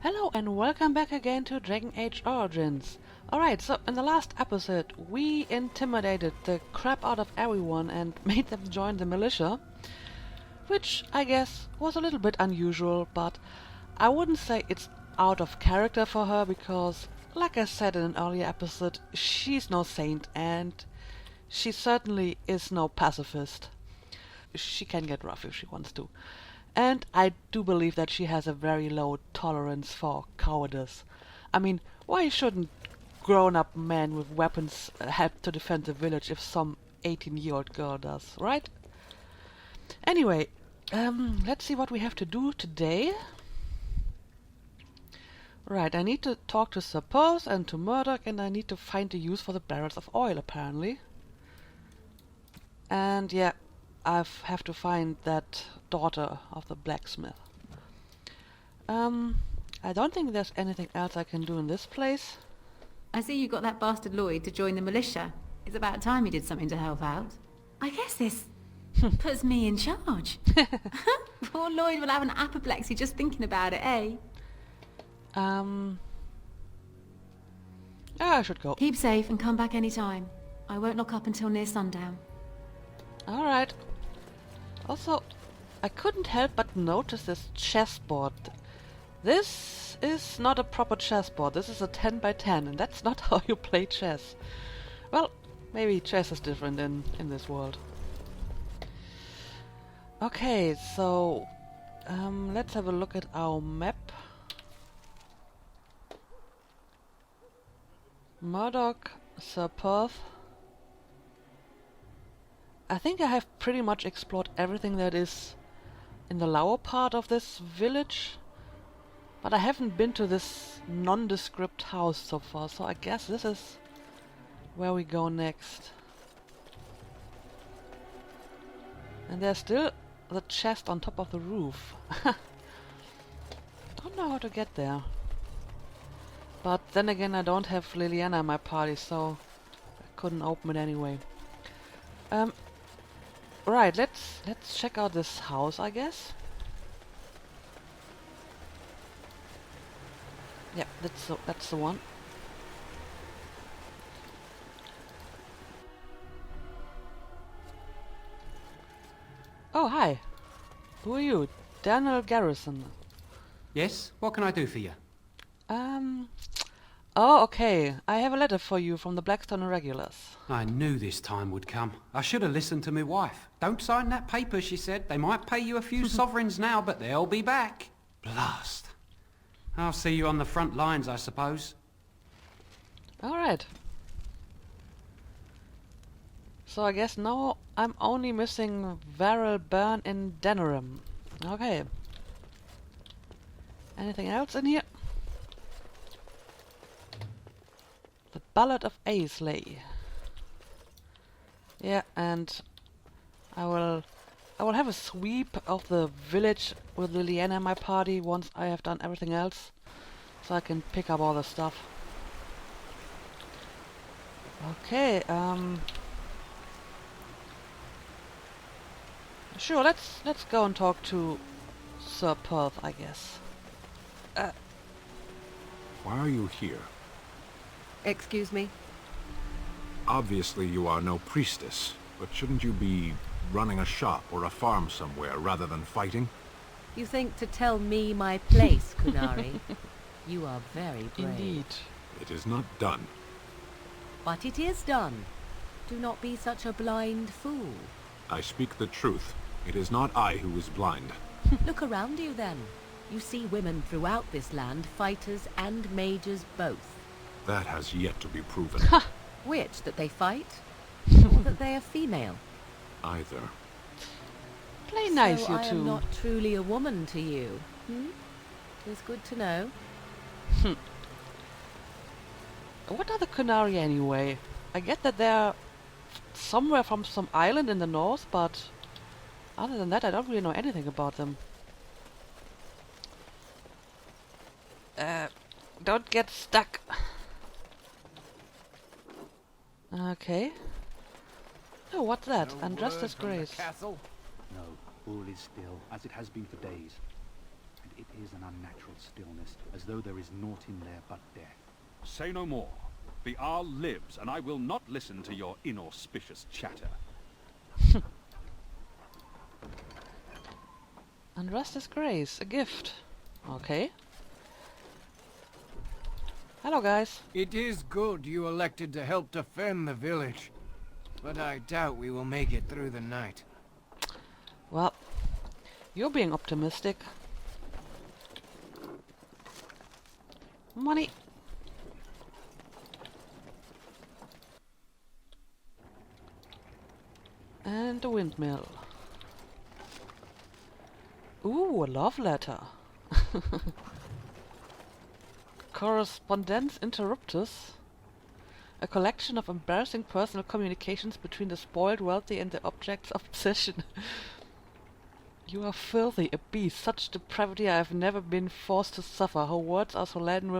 Hello and welcome back again to Dragon Age Origins. Alright, so in the last episode we intimidated the crap out of everyone and made them join the militia, which I guess was a little bit unusual, but I wouldn't say it's out of character for her because, like I said in an earlier episode, she's no saint and she certainly is no pacifist. She can get rough if she wants to. And I do believe that she has a very low tolerance for cowardice. I mean, why shouldn't grown-up men with weapons help to defend the village if some 18-year-old girl does, right? Anyway, let's see what we have to do today. Right, I need to talk to Sir Perth and to Murdoch, and I need to find a use for the barrels of oil, apparently. And yeah, I have to find that daughter of the blacksmith. I don't think there's anything else I can do in this place. I see you got that bastard Lloyd to join the militia. It's about time he did something to help out. I guess this puts me in charge. Poor Lloyd will have an apoplexy just thinking about it, eh? I should go. Keep safe and come back any time. I won't lock up until near sundown. Alright. Also, I couldn't help but notice this chessboard. This is not a proper chessboard. This is a 10 by 10, and that's not how you play chess. Well, maybe chess is different in this world. Okay, so let's have a look at our map. Murdoch, Sir Perth. I think I have pretty much explored everything that is in the lower part of this village, but I haven't been to this nondescript house so far, so I guess this is where we go next. And there's still the chest on top of the roof. Don't know how to get there. But then again, I don't have Liliana in my party, so I couldn't open it anyway. Right, let's check out this house, I guess. Yeah, that's the one. Oh, hi. Who are you? Daniel Garrison. Yes? What can I do for you? Oh, okay. I have a letter for you from the Blackstone Irregulars. I knew this time would come. I should have listened to my wife. Don't sign that paper, she said. They might pay you a few sovereigns now, but they'll be back. Blast. I'll see you on the front lines, I suppose. Alright. So I guess now I'm only missing Varel Burn in Denerim. Okay. Anything else in here? The Ballad of Aisley. Yeah, and I will have a sweep of the village with Liliana in my party once I have done everything else, so I can pick up all the stuff. Okay, sure, let's go and talk to Sir Perth, I guess. Why are you here? Excuse me? Obviously you are no priestess, but shouldn't you be running a shop or a farm somewhere rather than fighting? You think to tell me my place, Kunari? You are very brave. Indeed. It is not done. But it is done. Do not be such a blind fool. I speak the truth. It is not I who is blind. Look around you then. You see women throughout this land, fighters and mages both. That has yet to be proven. Which, that they fight? Or that they are female? Either. Play nice, so you I two. am not truly a woman to you. It's good to know. What are the Kunari anyway? I get that they're somewhere from some island in the north, but other than that I don't really know anything about them. Don't get stuck. Okay. Oh, what's that? Andraste's grace. Castle? No, all is still, as it has been for days. And It is an unnatural stillness, as though there is naught in there but death. Say no more. The Arl lives, and I will not listen to your inauspicious chatter. Andraste's grace, a gift. Okay. Hello, guys. It is good you elected to help defend the village, but I doubt we will make it through the night. Well, you're being optimistic. Money. And a windmill. Ooh, a love letter. Correspondence interruptus. A collection of embarrassing personal communications between the spoiled wealthy and the objects of obsession. You are filthy, a beast, such depravity I have never been forced to suffer. Her words are so laden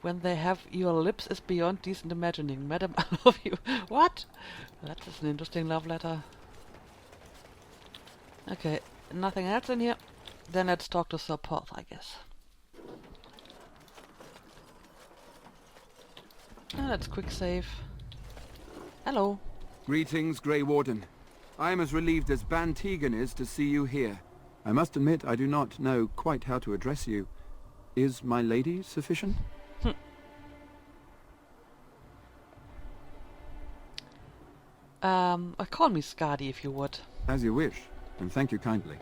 when they have your lips is beyond decent imagining. Madam, I love you. What? That is an interesting love letter. Okay, nothing else in here. Then let's talk to Sir Perth, I guess. Let's quick save. Hello. Greetings, Grey Warden. I am as relieved as Ban Tegan is to see you here. I must admit I do not know quite how to address you. Is my lady sufficient? Call me Skadi if you would. As you wish, and thank you kindly.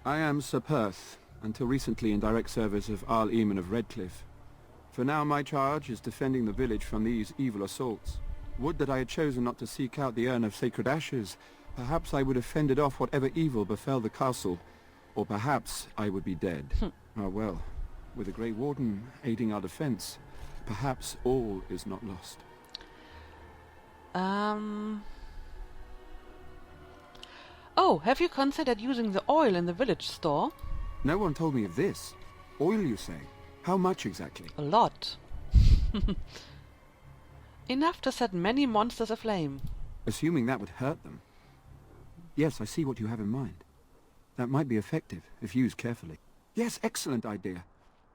I am Sir Perth, until recently in direct service of Arl Eamon of Redcliffe. For now my charge is defending the village from these evil assaults. Would that I had chosen not to seek out the urn of sacred ashes. Perhaps I would have fended off whatever evil befell the castle, or perhaps I would be dead. Ah well, with the Grey Warden aiding our defence, perhaps all is not lost. Oh, have you considered using the oil in the village store? No one told me of this. Oil, you say? How much exactly? A lot. Enough to set many monsters aflame. Assuming that would hurt them. Yes, I see what you have in mind. That might be effective, if used carefully. Yes, excellent idea.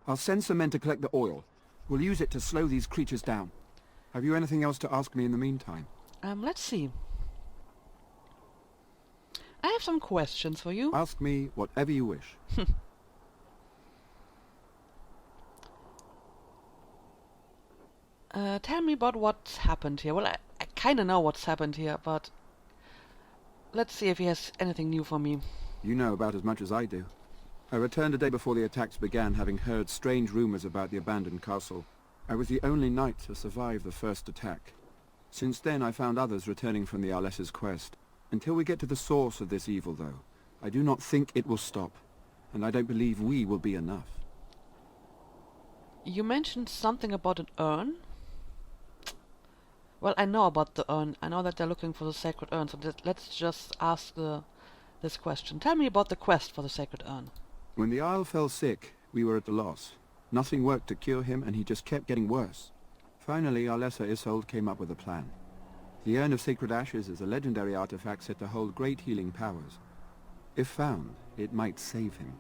I'll send some men to collect the oil. We'll use it to slow these creatures down. Have you anything else to ask me in the meantime? Let's see. I have some questions for you. Ask me whatever you wish. Tell me about what's happened here. Well, I kinda know what's happened here, but let's see if he has anything new for me. You know about as much as I do. I returned a day before the attacks began, having heard strange rumors about the abandoned castle. I was the only knight to survive the first attack. Since then I found others returning from the Arlessa's quest. Until we get to the source of this evil, though, I do not think it will stop, and I don't believe we will be enough. You mentioned something about an urn? Well, I know about the urn. I know that they're looking for the sacred urn, so let's just ask this question. Tell me about the quest for the sacred urn. When the Isle fell sick, we were at a loss. Nothing worked to cure him, and he just kept getting worse. Finally, Arlessa Isolde came up with a plan. The Urn of Sacred Ashes is a legendary artifact said to hold great healing powers. If found, it might save him.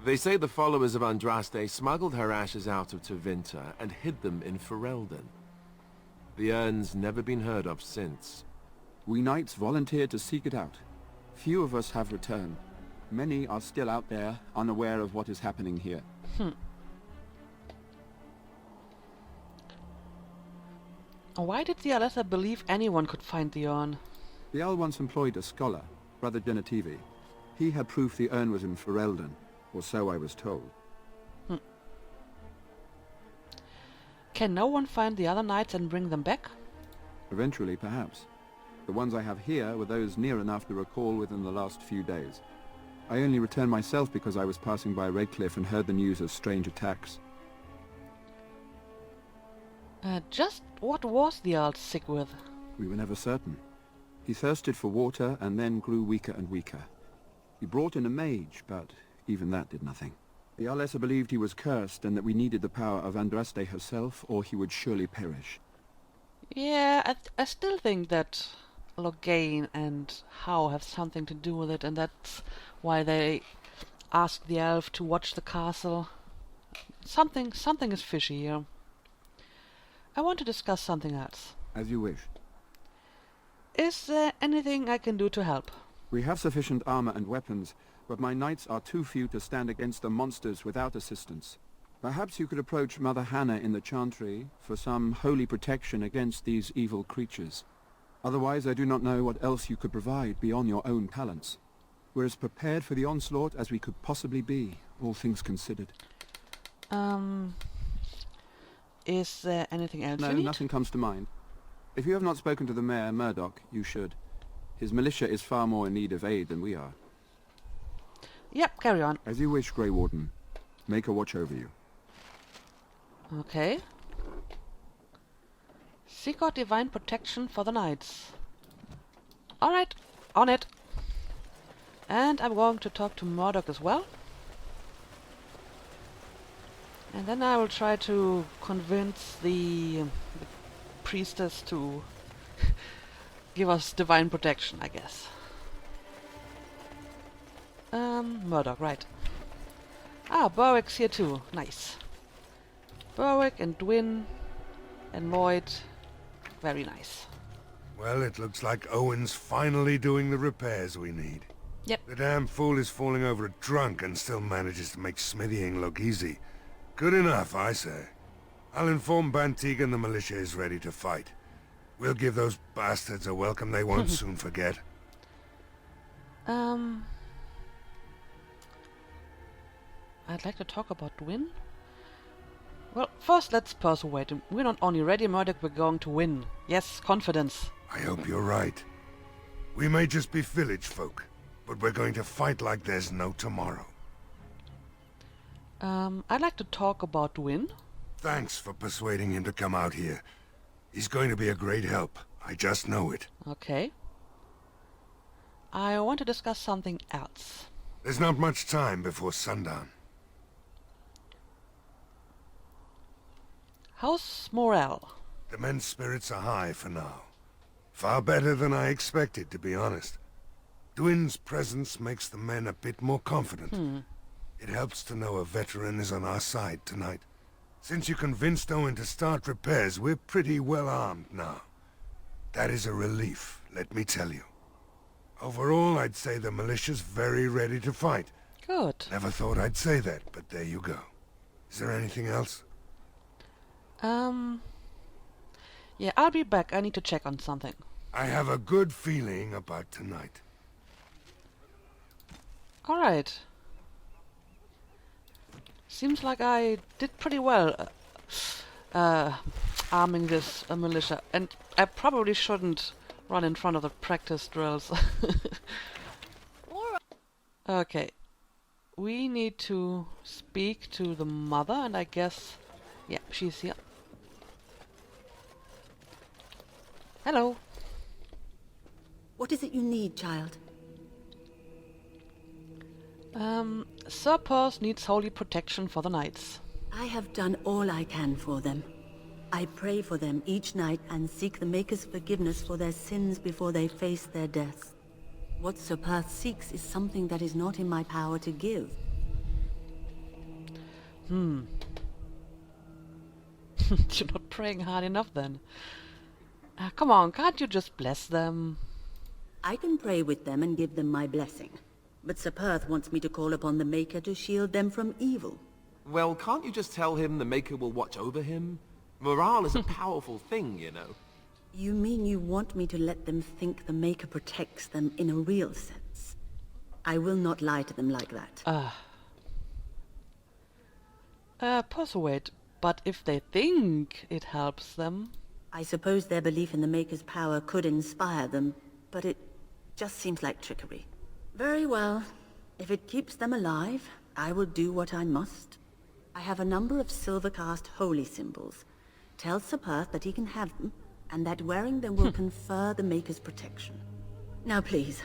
They say the followers of Andraste smuggled her ashes out of Tevinter and hid them in Ferelden. The urn's never been heard of since. We knights volunteered to seek it out. Few of us have returned. Many are still out there, unaware of what is happening here. Why did the Arlessa believe anyone could find the urn? The Jarl once employed a scholar, Brother Genetivi. He had proof the urn was in Ferelden, or so I was told. Can no one find the other knights and bring them back? Eventually, perhaps. The ones I have here were those near enough to recall within the last few days. I only returned myself because I was passing by Redcliffe and heard the news of strange attacks. Just what was the Jarl sick with? We were never certain. He thirsted for water and then grew weaker and weaker. He brought in a mage, but even that did nothing. The Arlessa believed he was cursed and that we needed the power of Andraste herself, or he would surely perish. Yeah, I still think that Loghain and Howe have something to do with it, and that's why they ask the elf to watch the castle. Something is fishy here. I want to discuss something else. As you wish. Is there anything I can do to help? We have sufficient armor and weapons, but my knights are too few to stand against the monsters without assistance. Perhaps you could approach Mother Hannah in the Chantry for some holy protection against these evil creatures. Otherwise, I do not know what else you could provide beyond your own talents. We're as prepared for the onslaught as we could possibly be, all things considered. Is there anything else No, you need? nothing comes to mind. If you have not spoken to the Mayor, Murdoch, you should. His militia is far more in need of aid than we are. Yep, carry on. As you wish, Grey Warden. Make a watch over you. Okay. Seek out divine protection for the knights. Alright, on it. And I'm going to talk to Murdoch as well. And then I will try to convince the priestess to give us divine protection, I guess. Murdoch, right. Ah, Berwick's here too. Nice. Berwick and Dwin and Lloyd. Very nice. Well, it looks like Owen's finally doing the repairs we need. Yep. The damn fool is falling over a drunk and still manages to make smithying look easy. Good enough, I say. I'll inform Bantig and the militia is ready to fight. We'll give those bastards a welcome they won't soon forget. I'd like to talk about Dwin. Well, first let's persuade him. We're not only ready, Murdoch, we're going to win. Yes, confidence. I hope you're right. We may just be village folk, but we're going to fight like there's no tomorrow. I'd like to talk about Dwin. Thanks for persuading him to come out here. He's going to be a great help. I just know it. Okay. I want to discuss something else. There's not much time before sundown. How's morale? The men's spirits are high for now. Far better than I expected, to be honest. Dwin's presence makes the men a bit more confident. It helps to know a veteran is on our side tonight. Since you convinced Owen to start repairs, we're pretty well armed now. That is a relief, let me tell you. Overall, I'd say the militia's very ready to fight. Good. Never thought I'd say that, but there you go. Is there anything else? Yeah, I'll be back. I need to check on something. I have a good feeling about tonight. Alright. Seems like I did pretty well arming this militia. And I probably shouldn't run in front of the practice drills. Okay. We need to speak to the mother, and I guess... yeah, she's here. Hello. What is it you need, child? Sir Perth needs holy protection for the knights. I have done all I can for them. I pray for them each night and seek the Maker's forgiveness for their sins before they face their deaths. What Sir Perth seeks is something that is not in my power to give. You're not praying hard enough then. Come on, can't you just bless them? I can pray with them and give them my blessing. But Sir Perth wants me to call upon the Maker to shield them from evil. Well, can't you just tell him the Maker will watch over him? Morale is a powerful thing, you know. You mean you want me to let them think the Maker protects them in a real sense? I will not lie to them like that. Persuade. But if they think it helps them... I suppose their belief in the Maker's power could inspire them, but it just seems like trickery. Very well. If it keeps them alive, I will do what I must. I have a number of silver-cast holy symbols. Tell Sir Perth that he can have them, and that wearing them will confer the Maker's protection. Now please,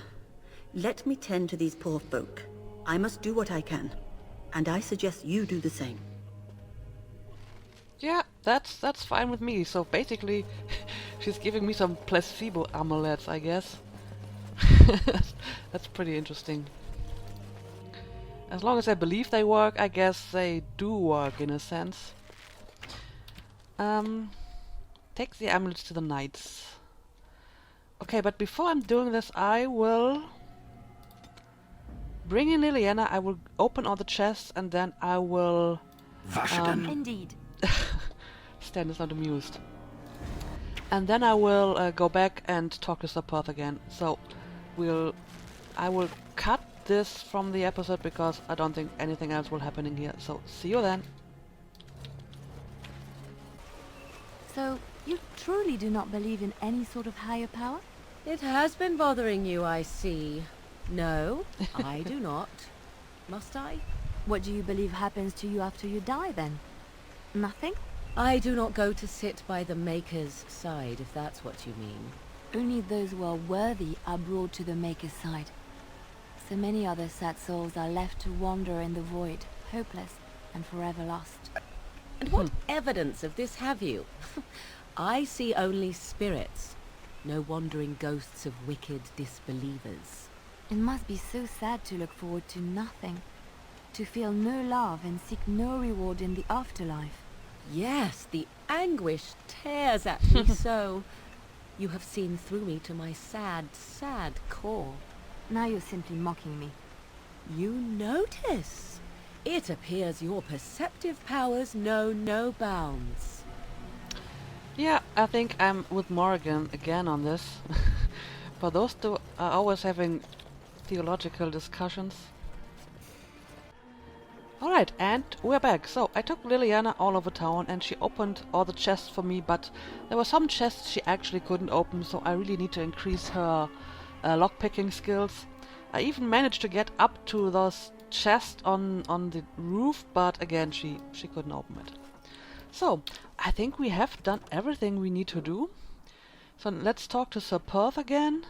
let me tend to these poor folk. I must do what I can, and I suggest you do the same. Yeah, that's fine with me. So basically, she's giving me some placebo amulets, I guess. That's pretty interesting. As long as I believe they work, I guess they do work in a sense. Take the amulets to the knights. Okay, but before I'm doing this, I will bring in Liliana, I will open all the chests, and then I will... Indeed. Stan is not amused. And then I will go back and talk to Sir Perth again. So, I will cut this from the episode because I don't think anything else will happen in here. So, see you then. So, you truly do not believe in any sort of higher power? It has been bothering you, I see. No, I do not. Must I? What do you believe happens to you after you die, then? Nothing? I do not go to sit by the Maker's side, if that's what you mean. Only those who are worthy are brought to the Maker's side. So many other sad souls are left to wander in the void, hopeless and forever lost. And what evidence of this have you? I see only spirits, no wandering ghosts of wicked disbelievers. It must be so sad to look forward to nothing, to feel no love and seek no reward in the afterlife. Yes, the anguish tears at me so. You have seen through me to my sad, sad core. Now you're simply mocking me. You notice? It appears your perceptive powers know no bounds. Yeah, I think I'm with Morrigan again on this. For those two are always having theological discussions. Alright, and we're back. So, I took Liliana all over town and she opened all the chests for me, but there were some chests she actually couldn't open, so I really need to increase her lockpicking skills. I even managed to get up to those chests on the roof, but again, she couldn't open it. So, I think we have done everything we need to do. So, let's talk to Sir Perth again.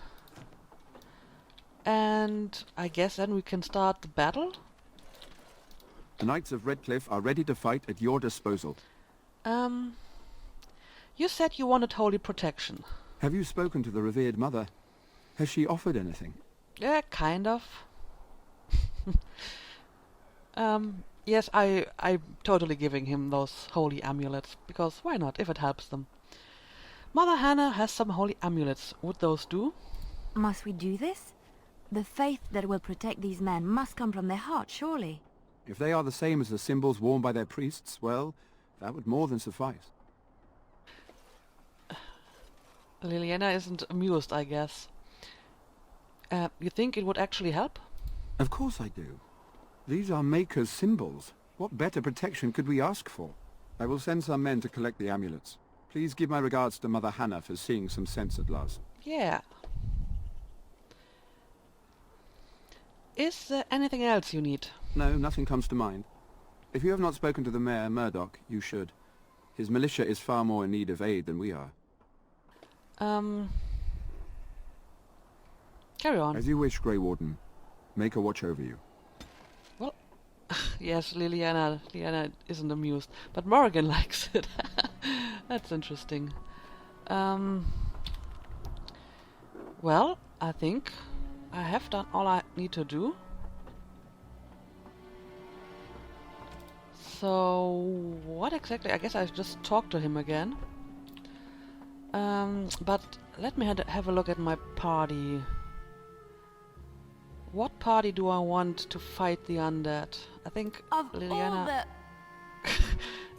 And I guess then we can start the battle. The Knights of Redcliffe are ready to fight at your disposal. You said you wanted holy protection. Have you spoken to the revered mother? Has she offered anything? Yeah, kind of. Yes, I'm totally giving him those holy amulets, because why not, if it helps them. Mother Hannah has some holy amulets. Would those do? Must we do this? The faith that will protect these men must come from their heart, surely. If they are the same as the symbols worn by their priests, well, that would more than suffice. Liliana isn't amused, I guess. You think it would actually help? Of course I do. These are Maker's symbols. What better protection could we ask for? I will send some men to collect the amulets. Please give my regards to Mother Hannah for seeing some sense at last. Yeah. Is there anything else you need? No, nothing comes to mind. If you have not spoken to the Mayor, Murdoch, you should. His militia is far more in need of aid than we are. Carry on. As you wish, Grey Warden. Make a watch over you. Well, yes, Liliana isn't amused, but Morrigan likes it. That's interesting. Well, I think I have done all I need to do. So, what exactly? I guess I just talked to him again. But let me have a look at my party. What party do I want to fight the undead? I think Of Liliana...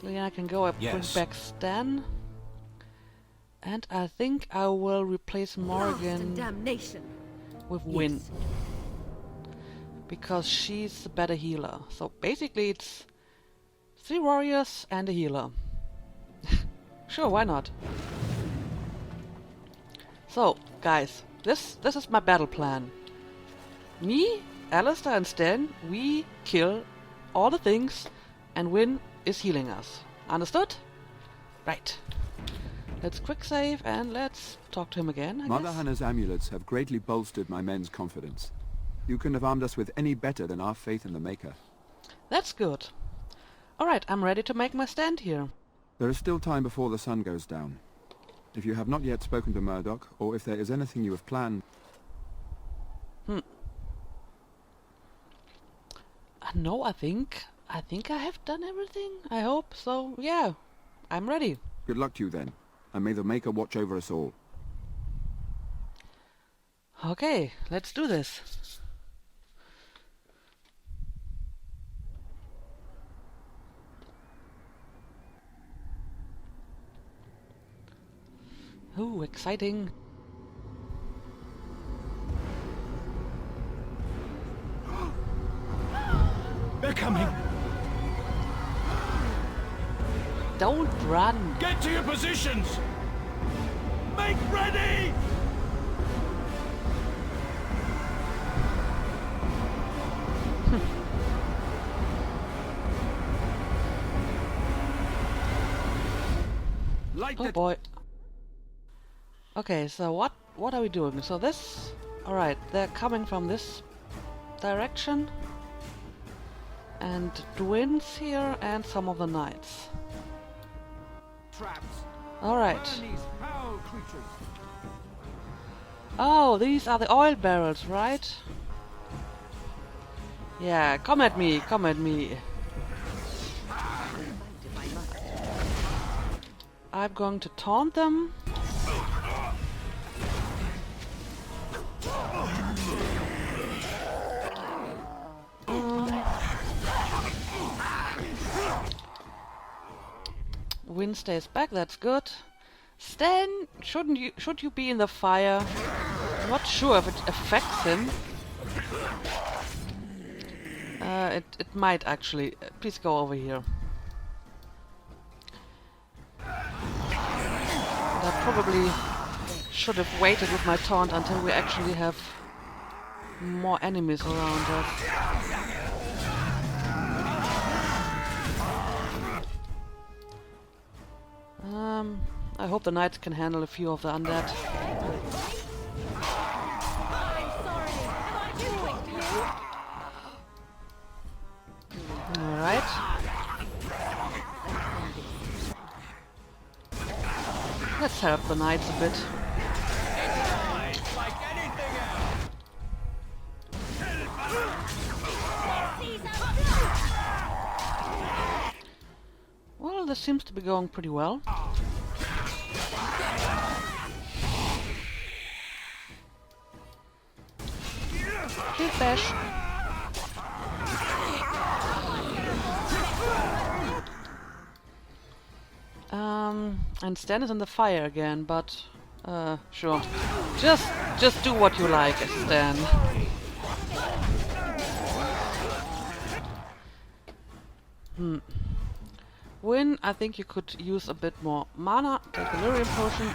Liliana can go. I bring back Stan. And I think I will replace Morrigan with Wynn. Because she's the better healer. So basically it's 3 warriors and a healer. Sure, why not? So, guys, this is my battle plan. Me, Alistair and Stan, we kill all the things and Wynn is healing us. Understood? Right. Let's quick save and let's talk to him again, I Mother guess. Hannah's amulets have greatly bolstered my men's confidence. You couldn't have armed us with any better than our faith in the Maker. That's good. Alright, I'm ready to make my stand here. There is still time before the sun goes down. If you have not yet spoken to Murdoch, or if there is anything you have planned... No, I think I have done everything. I hope so. Yeah, I'm ready. Good luck to you then, and may the Maker watch over us all. Okay, let's do this. Ooh, exciting. They're coming! Don't run! Get to your positions! Make ready! Oh boy. Okay, so what are we doing? So this... Alright, they're coming from this direction. And Dwin's here and some of the knights. Alright. Oh, these are the oil barrels, right? Yeah, come at me, come at me. I'm going to taunt them. Wind stays back, that's good. Stan, should you be in the fire? I'm not sure if it affects him. It might actually. Please go over here. I probably should have waited with my taunt until we actually have more enemies around us. I hope the knights can handle a few of the undead. Alright. Let's help the knights a bit. Well, this seems to be going pretty well. Shield bash. And Stan is in the fire again, but sure. Just do what you like, Stan. Win, I think you could use a bit more mana. Take the Lyrium potion.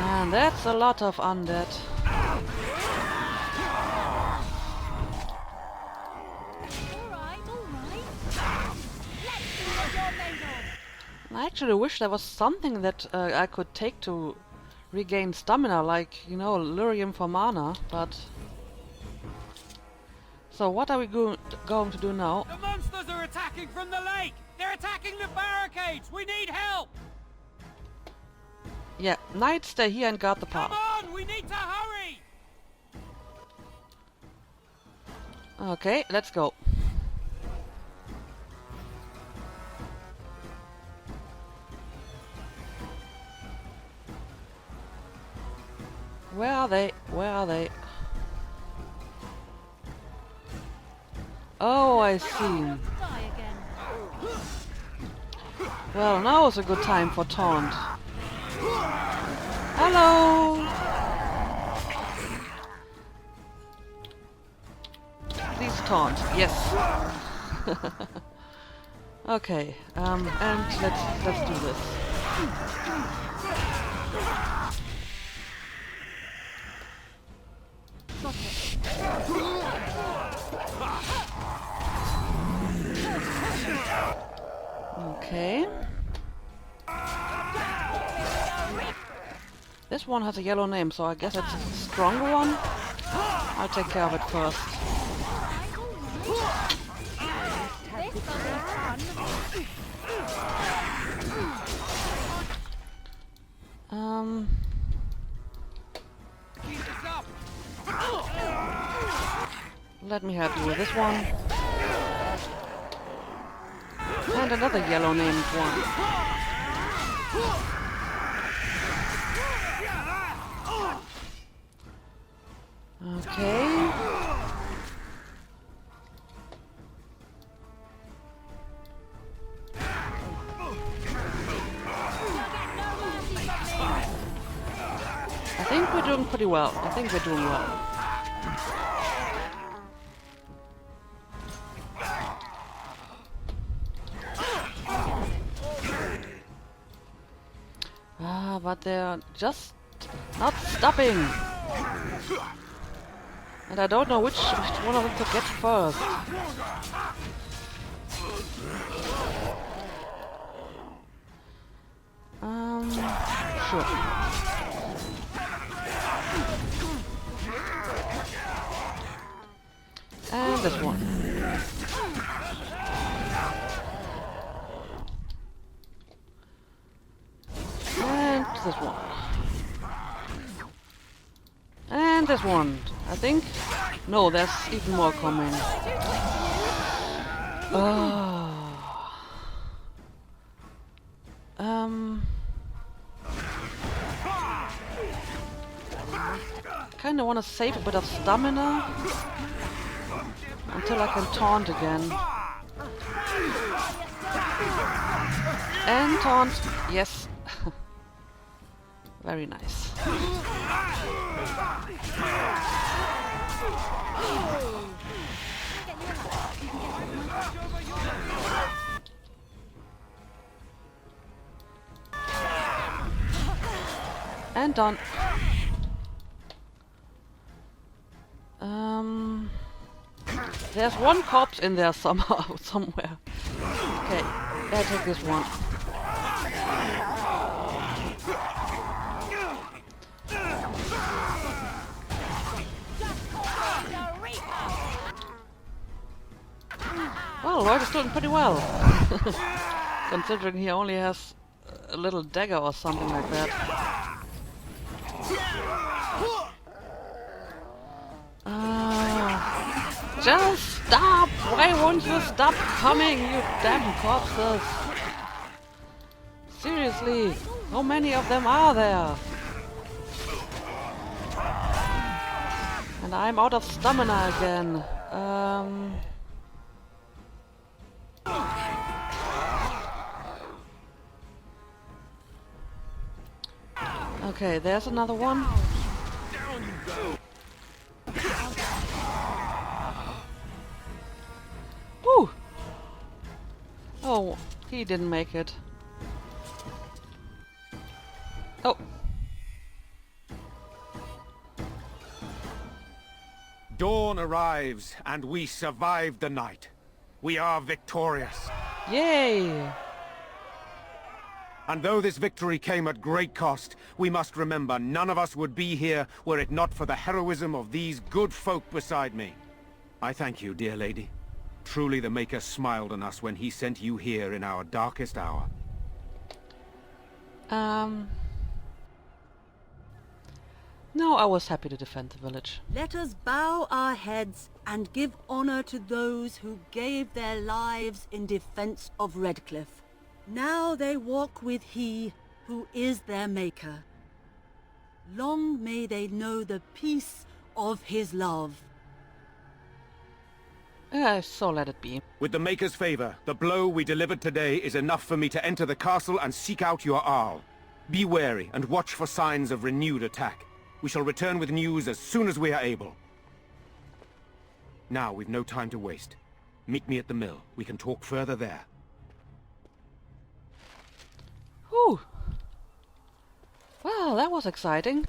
And that's a lot of undead. I actually wish there was something that I could take to regain stamina, like, you know, Lyrium for mana, but... So what are we going to do now? The monsters are attacking from the lake! They're attacking the barricades! We need help! Yeah, knights stay here and guard the path. Come on! We need to hurry! Okay, let's go. Where are they? Where are they? Oh, I see. Well, now is a good time for taunt. Hello! Please taunt. Yes. Okay, and let's do this. Okay. This one has a yellow name, so I guess it's a stronger one. I'll take care of it first. let me help you with this one. And another yellow named one. Okay. I think we're doing pretty well. I think we're doing well. But they're just not stopping. And I don't know which one of them to get first. Sure. And this one. And this one. And this one, I think. No, there's even more coming. Kinda wanna save a bit of stamina until I can taunt again. And taunt, yes. Very nice. And done. There's one corpse in there somehow, somewhere. Okay, I take this one. Well, Lloyd is doing pretty well. Considering he only has a little dagger or something like that. Just stop! Why won't you stop coming, you damn corpses? Seriously, how many of them are there? And I'm out of stamina again. Okay, there's another one. Down you go. Woo! Oh, he didn't make it. Oh. Dawn arrives, and we survived the night. We are victorious. Yay! And though this victory came at great cost, we must remember none of us would be here were it not for the heroism of these good folk beside me. I thank you, dear lady. Truly the Maker smiled on us when he sent you here in our darkest hour. No, I was happy to defend the village. Let us bow our heads and give honor to those who gave their lives in defense of Redcliffe. Now they walk with he who is their Maker. Long may they know the peace of his love. So let it be. With the Maker's favor, the blow we delivered today is enough for me to enter the castle and seek out your Arl. Be wary and watch for signs of renewed attack. We shall return with news as soon as we are able. Now we've no time to waste. Meet me at the mill. We can talk further there. Whew. Well, that was exciting.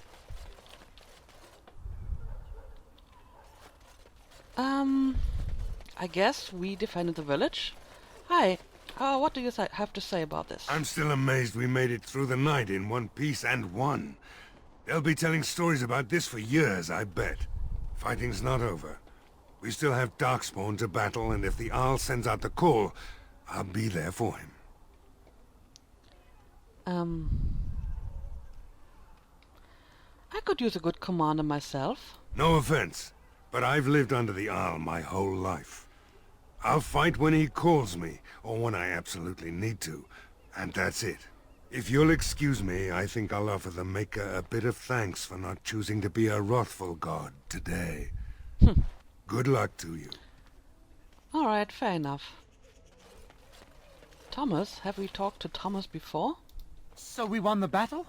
I guess we defended the village. Hi, what do you have to say about this? I'm still amazed we made it through the night in one piece and won. They'll be telling stories about this for years, I bet. Fighting's not over. We still have Darkspawn to battle, and if the Arl sends out the call, I'll be there for him. I could use a good commander myself. No offense, but I've lived under the Arl my whole life. I'll fight when he calls me, or when I absolutely need to, and that's it. If you'll excuse me, I think I'll offer the Maker a bit of thanks for not choosing to be a wrathful god today. Good luck to you. Alright, fair enough. Thomas? Have we talked to Thomas before? So we won the battle?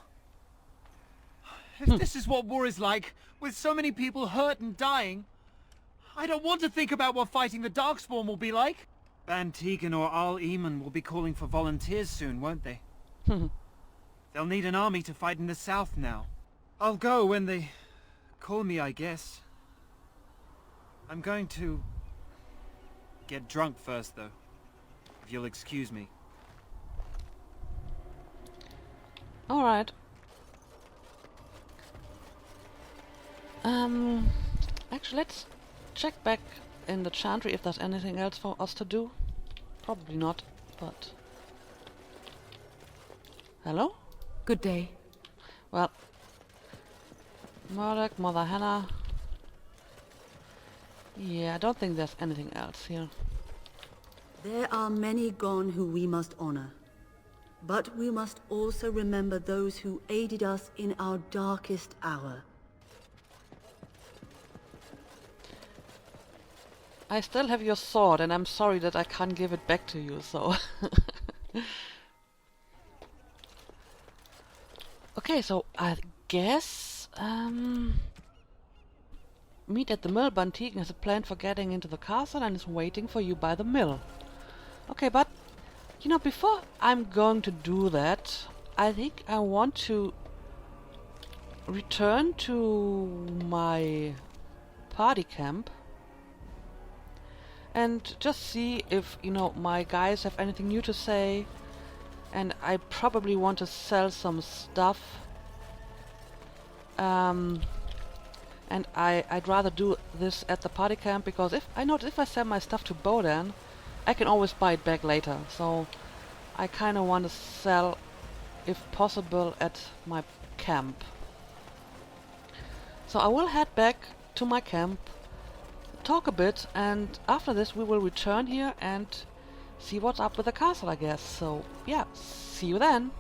If this is what war is like, with so many people hurt and dying, I don't want to think about what fighting the Darkspawn will be like. Van Tegan or Arl Eamon will be calling for volunteers soon, won't they? They'll need an army to fight in the south now. I'll go when they call me, I guess. I'm going to get drunk first, though, if you'll excuse me. Alright. Actually, let's check back in the chantry if there's anything else for us to do. Probably not, but... Hello? Good day. Well... Murdoch, Mother Hannah... Yeah, I don't think there's anything else here. There are many gone who we must honor. But we must also remember those who aided us in our darkest hour. I still have your sword, and I'm sorry that I can't give it back to you, so... Okay, so I guess... Meet at the mill. Van Tegan has a plan for getting into the castle and is waiting for you by the mill. Okay, but... You know, before I'm going to do that, I think I want to... return to my party camp. And just see if, you know, my guys have anything new to say. And I probably want to sell some stuff. And I'd rather do this at the party camp, because if I sell my stuff to Bodan, I can always buy it back later. So I kind of want to sell, if possible, at my camp. So I will head back to my camp, talk a bit, and after this we will return here and see what's up with the castle, I guess. So yeah, see you then.